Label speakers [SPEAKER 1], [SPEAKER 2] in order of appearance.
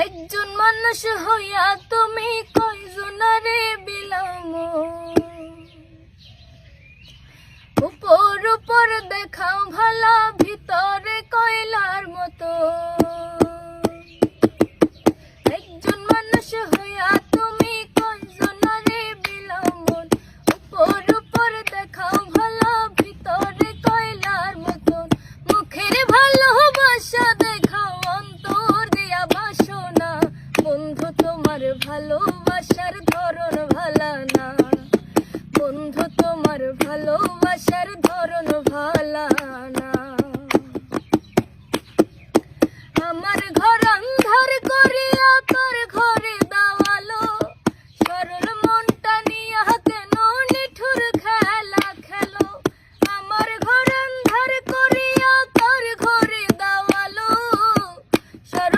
[SPEAKER 1] একজন মানুষ হইয়া তুমি কয়জনারে বিলাম, উপর উপর দেখাও ভালা ভিতরে কয়লার মতো।